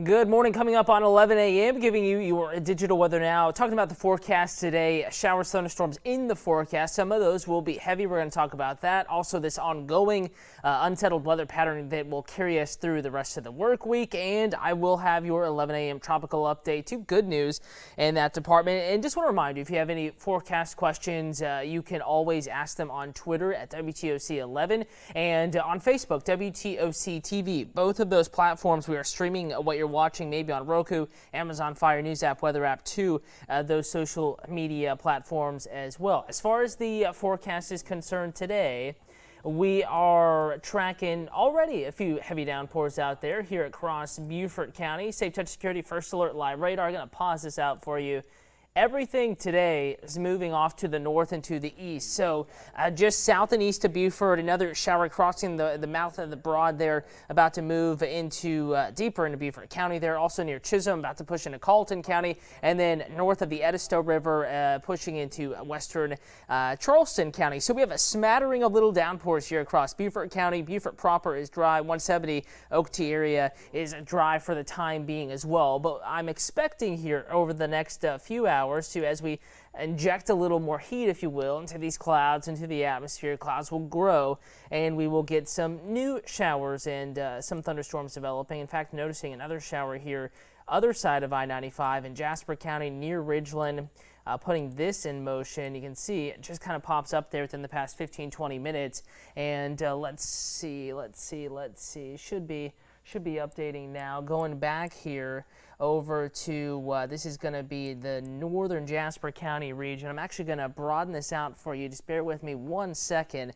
Good morning. Coming up on 11 a.m., giving you your digital weather now. Talking about the forecast today, showers, thunderstorms in the forecast. Some of those will be heavy. We're going to talk about that. Also, this ongoing unsettled weather pattern that will carry us through the rest of the work week. And I will have your 11 a.m. tropical update too. Good news in that department. And just want to remind you, if you have any forecast questions, you can always ask them on Twitter at WTOC11 and on Facebook, WTOC TV. Both of those platforms, we are streaming what you're watching maybe on Roku, Amazon Fire News app, weather app, to those social media platforms as well. As far as the forecast is concerned today, we are tracking already a few heavy downpours out there here across Beaufort County. Safe Touch Security First Alert Live Radar. I'm going to pause this out for you. Everything today is moving off to the north and to the east. So just south and east of Beaufort, another shower crossing the mouth of the Broad there, about to move into deeper into Beaufort County there. Also near Chisholm, about to push into Colton County. And then north of the Edisto River, pushing into western Charleston County. So we have a smattering of little downpours here across Beaufort County. Beaufort proper is dry. 170 Oak T area is dry for the time being as well. But I'm expecting here over the next few hours to, as we inject a little more heat, if you will, into these clouds, into the atmosphere, clouds will grow and we will get some new showers and some thunderstorms developing. In fact, noticing another shower here other side of I-95 in Jasper County near Ridgeland. Putting this in motion, you can see it just kind of pops up there within the past 15-20 minutes. And let's see, should be updating now. Going back here over to, this is going to be the northern Jasper County region. I'm actually going to broaden this out for you. Just bear with me 1 second.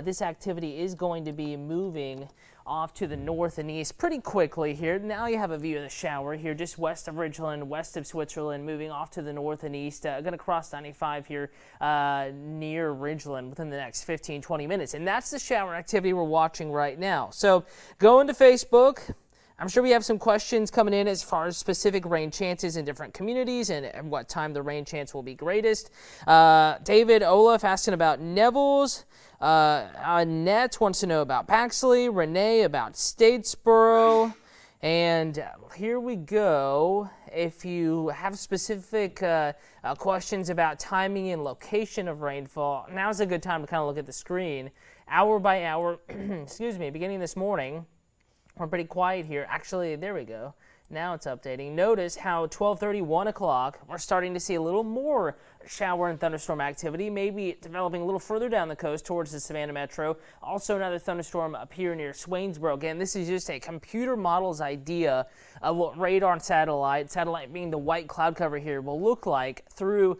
This activity is going to be moving off to the north and east pretty quickly here. Now you have a view of the shower here just west of Ridgeland, west of Switzerland, moving off to the north and east. Going to cross 95 here near Ridgeland within the next 15-20 minutes. And that's the shower activity we're watching right now. So go into Facebook. I'm sure we have some questions coming in as far as specific rain chances in different communities and what time the rain chance will be greatest. David Olaf asking about Neville's. Annette wants to know about Paxley. Renee about Statesboro. And here we go. If you have specific questions about timing and location of rainfall, now's a good time to kind of look at the screen. Hour by hour, excuse me, beginning this morning. We're pretty quiet here. Actually, there we go. Now it's updating. Notice how 12:30, 1 o'clock, we're starting to see a little more shower and thunderstorm activity, maybe developing a little further down the coast towards the Savannah Metro. Also another thunderstorm up here near Swainsboro. Again, this is just a computer model's idea of what radar and satellite being the white cloud cover here, will look like through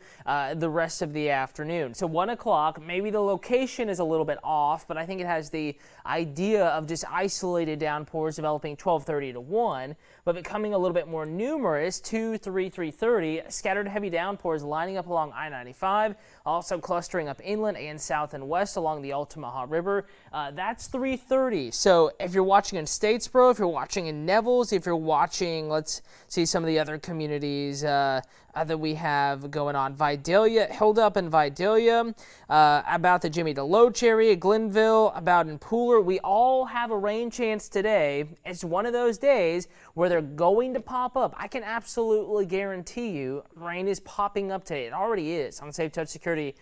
the rest of the afternoon. So 1 o'clock, maybe the location is a little bit off, but I think it has the idea of just isolated downpours developing 12:30 to 1, but becoming a little bit more numerous, 2, 3, 3:30, scattered heavy downpours lining up along I-95, also clustering up inland and south and west along the Altamaha River. That's 3:30. So if you're watching in Statesboro, if you're watching in Neville's, if you're watching, let's see some of the other communities that we have going on. Vidalia, Hildup and Vidalia, about the Jimmy DeLoach area, Glenville, about in Pooler. We all have a rain chance today. It's one of those days where they're going to pop up. I can absolutely guarantee you rain is popping up today. It already is on Safe Touch Security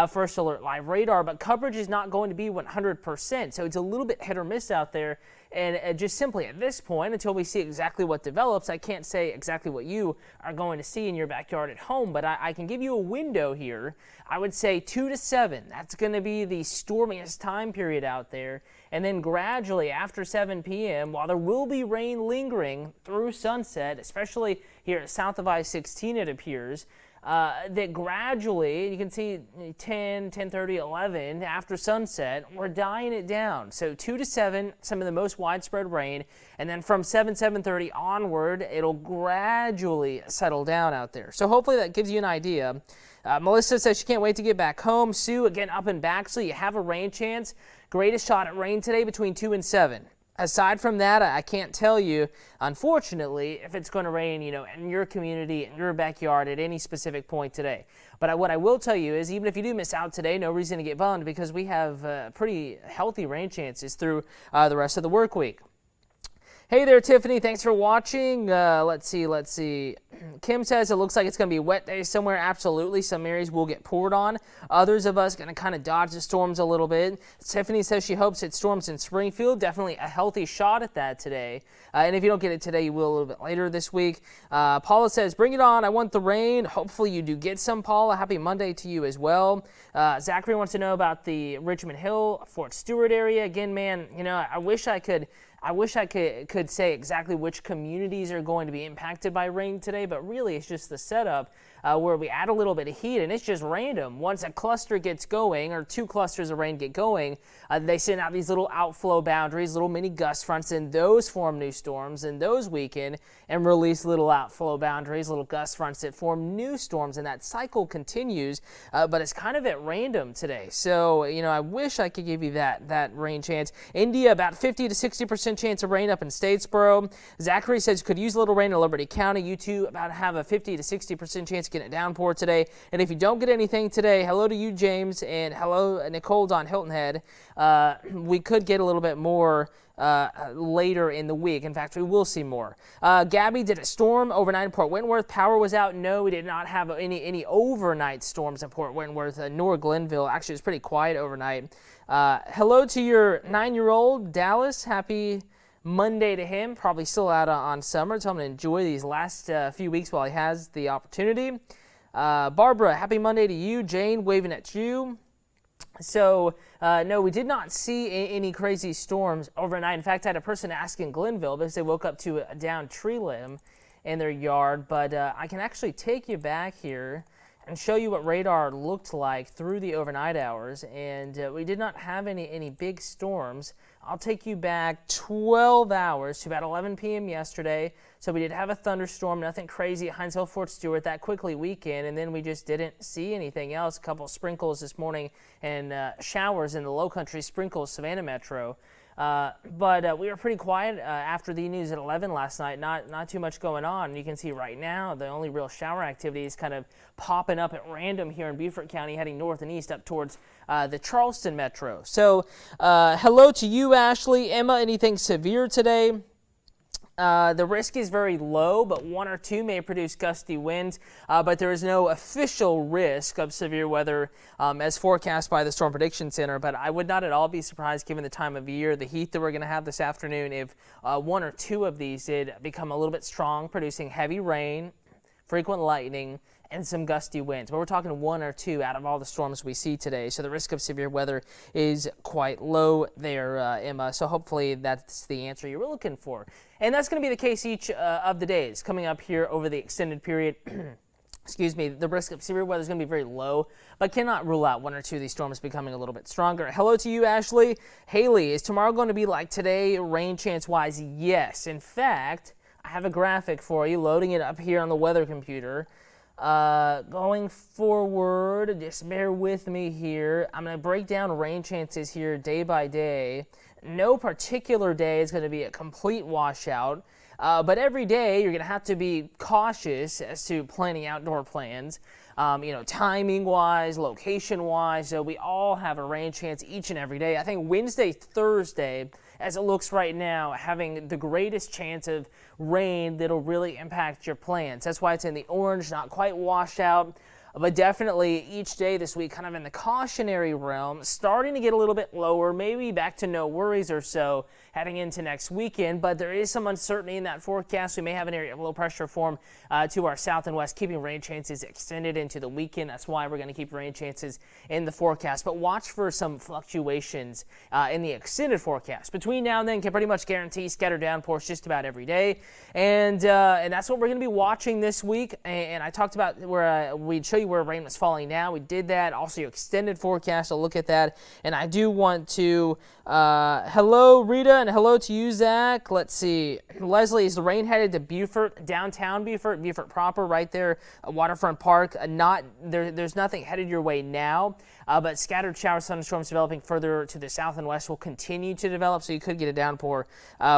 First Alert Live Radar, but coverage is not going to be 100%. So it's a little bit hit or miss out there. And just simply at this point, until we see exactly what develops, I can't say exactly what you are going to see in your backyard at home, but I can give you a window here. I would say 2 to 7. That's going to be the stormiest time period out there. And then gradually after 7 p.m., while there will be rain lingering through sunset, especially here south of I-16 it appears, that gradually, you can see 10, 10:30, 11, after sunset, we're dying it down. So 2 to 7, some of the most widespread rain, and then from 7:30 onward, it'll gradually settle down out there. So hopefully that gives you an idea. Melissa says she can't wait to get back home. Sue, again, up in Baxley, you have a rain chance. Greatest shot at rain today between 2 and 7. Aside from that, I can't tell you, unfortunately, if it's going to rain, in your community, in your backyard at any specific point today. But what I will tell you is, even if you do miss out today, no reason to get bummed, because we have pretty healthy rain chances through the rest of the work week. Hey there, Tiffany. Thanks for watching. Let's see. Kim says it looks like it's going to be a wet day somewhere. Absolutely. Some areas will get poured on. Others of us going to kind of dodge the storms a little bit. Tiffany says she hopes it storms in Springfield. Definitely a healthy shot at that today. And if you don't get it today, you will a little bit later this week. Paula says, bring it on. I want the rain. Hopefully you do get some, Paula. Happy Monday to you as well. Zachary wants to know about the Richmond Hill, Fort Stewart area. Again, man, I wish I could say exactly which communities are going to be impacted by rain today, but really it's just the setup where we add a little bit of heat and it's just random. Once a cluster gets going, or two clusters of rain get going, they send out these little outflow boundaries, little mini gust fronts, and those form new storms, and those weaken and release little outflow boundaries, little gust fronts that form new storms, and that cycle continues, but it's kind of at random today. So, I wish I could give you that rain chance. India, about 50 to 60% chance of rain up in Statesboro. Zachary says could use a little rain in Liberty County. You two about have a 50 to 60% chance of getting a downpour today. And if you don't get anything today, hello to you, James, and hello, Nicole Don Hilton Head. We could get a little bit more later in the week. In fact, we will see more. Gabby, did a storm overnight in Port Wentworth? Power was out. No, we did not have any overnight storms in Port Wentworth nor Glenville. Actually, it was pretty quiet overnight. Hello to your 9-year-old, Dallas. Happy Monday to him. Probably still out on summer. Tell him to enjoy these last few weeks while he has the opportunity. Barbara, happy Monday to you. Jane, waving at you. So, no, we did not see any crazy storms overnight. In fact, I had a person ask in Glenville because they woke up to a downed tree limb in their yard. But I can actually take you back here and show you what radar looked like through the overnight hours. And we did not have any big storms. I'll take you back 12 hours to about 11 p.m. yesterday. So we did have a thunderstorm, nothing crazy at Hinesville, Fort Stewart. That quickly weakened, and then we just didn't see anything else. A couple of sprinkles this morning and showers in the low country, sprinkles, Savannah Metro. But we were pretty quiet after the news at 11 last night. Not too much going on. You can see right now the only real shower activity is kind of popping up at random here in Beaufort County, heading north and east up towards the Charleston Metro. So hello to you, Ashley. Emma, anything severe today? The risk is very low, but 1 or 2 may produce gusty winds, but there is no official risk of severe weather as forecast by the Storm Prediction Center. But I would not at all be surprised, given the time of year, the heat that we're going to have this afternoon, if 1 or 2 of these did become a little bit strong, producing heavy rain, frequent lightning, and some gusty winds. But we're talking 1 or 2 out of all the storms we see today. So the risk of severe weather is quite low there, Emma. So hopefully that's the answer you were looking for. And that's going to be the case each of the days coming up here over the extended period. Excuse me, the risk of severe weather is going to be very low, but cannot rule out 1 or 2 of these storms becoming a little bit stronger. Hello to you, Ashley. Haley, is tomorrow going to be like today, rain chance-wise? Yes. In fact, I have a graphic for you, loading it up here on the weather computer. Going forward, just bear with me here. I'm going to break down rain chances here day by day. No particular day is going to be a complete washout, but every day you're going to have to be cautious as to planning outdoor plans. Timing-wise, location-wise, so we all have a rain chance each and every day. I think Wednesday, Thursday, as it looks right now, having the greatest chance of rain that'll really impact your plans. That's why it's in the orange, not quite washout, but definitely each day this week kind of in the cautionary realm, starting to get a little bit lower, maybe back to no worries or so heading into next weekend, but there is some uncertainty in that forecast. We may have an area of low pressure form to our south and west, keeping rain chances extended into the weekend. That's why we're going to keep rain chances in the forecast, but watch for some fluctuations in the extended forecast. Between now and then, can pretty much guarantee scattered downpours just about every day, and that's what we're going to be watching this week. And I talked about where we'd show you where rain was falling now. We did that. Also, your extended forecast, I'll look at that. And I do want to, hello, Rita, and hello to you, Zach. Let's see. Leslie, is the rain headed to Beaufort, downtown Beaufort, Beaufort proper, right there, Waterfront Park? There's nothing headed your way now, but scattered shower thunderstorms developing further to the south and west will continue to develop, so you could get a downpour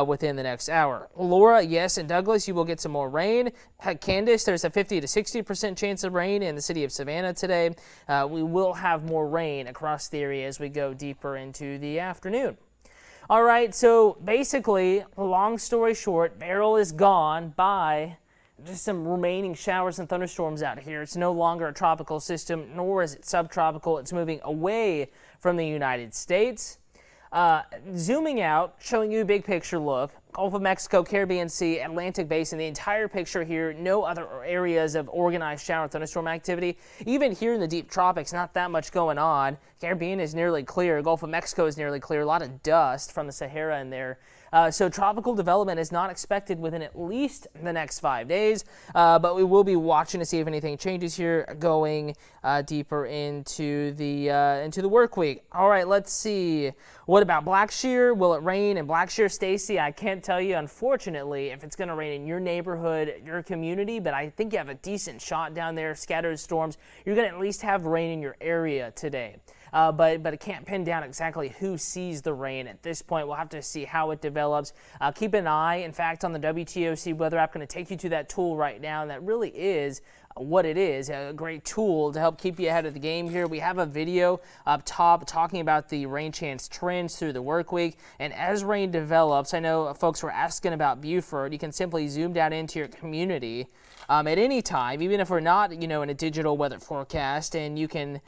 within the next hour. Laura, yes, in Douglas, you will get some more rain. Candace, there's a 50 to 60% chance of rain in the city of Savannah today. We will have more rain across the area as we go deeper into the afternoon. All right, so basically, long story short, Beryl is gone by just some remaining showers and thunderstorms out here. It's no longer a tropical system, nor is it subtropical. It's moving away from the United States. Zooming out, showing you a big picture look. Gulf of Mexico, Caribbean Sea, Atlantic Basin, the entire picture here. No other areas of organized shower and thunderstorm activity. Even here in the deep tropics, not that much going on. Caribbean is nearly clear. Gulf of Mexico is nearly clear. A lot of dust from the Sahara in there. So tropical development is not expected within at least the next 5 days, but we will be watching to see if anything changes here going deeper into the work week. All right, let's see. What about Blackshear? Will it rain in Blackshear, Stacy? I can't tell you, unfortunately, if it's going to rain in your neighborhood, your community, but I think you have a decent shot down there. Scattered storms. You're going to at least have rain in your area today. But it can't pin down exactly who sees the rain at this point. We'll have to see how it develops. Keep an eye, in fact, on the WTOC weather app. Going to take you to that tool right now, and that really is what it is, a great tool to help keep you ahead of the game here. We have a video up top talking about the rain chance trends through the work week, and as rain develops, I know folks were asking about Buford. You can simply zoom down into your community at any time, even if we're not, in a digital weather forecast, and you can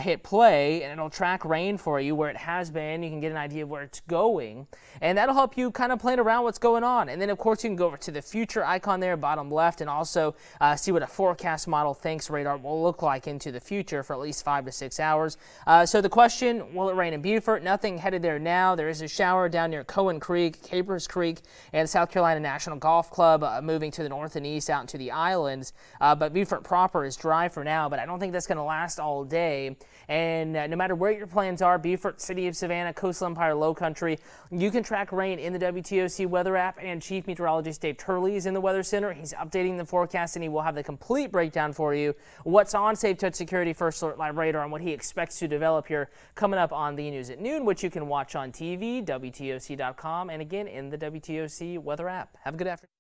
hit play, and it'll track rain for you where it has been. You can get an idea of where it's going, and that'll help you kind of plan around what's going on. And then, of course, you can go over to the future icon there, bottom left, and also see what a forecast model thinks radar will look like into the future for at least 5 to 6 hours. So the question, will it rain in Beaufort? Nothing headed there now. There is a shower down near Cohen Creek, Capers Creek, and South Carolina National Golf Club moving to the north and east out into the islands. But Beaufort proper is dry for now, but I don't think that's going to last all day. And no matter where your plans are, Beaufort, City of Savannah, Coastal Empire, Low Country, you can track rain in the WTOC weather app, and Chief Meteorologist Dave Turley is in the Weather Center. He's updating the forecast, and he will have the complete breakdown for you. What's on Safe Touch Security First Alert Live Radar and what he expects to develop here coming up on the news at noon, which you can watch on TV, WTOC.com, and again in the WTOC weather app. Have a good afternoon.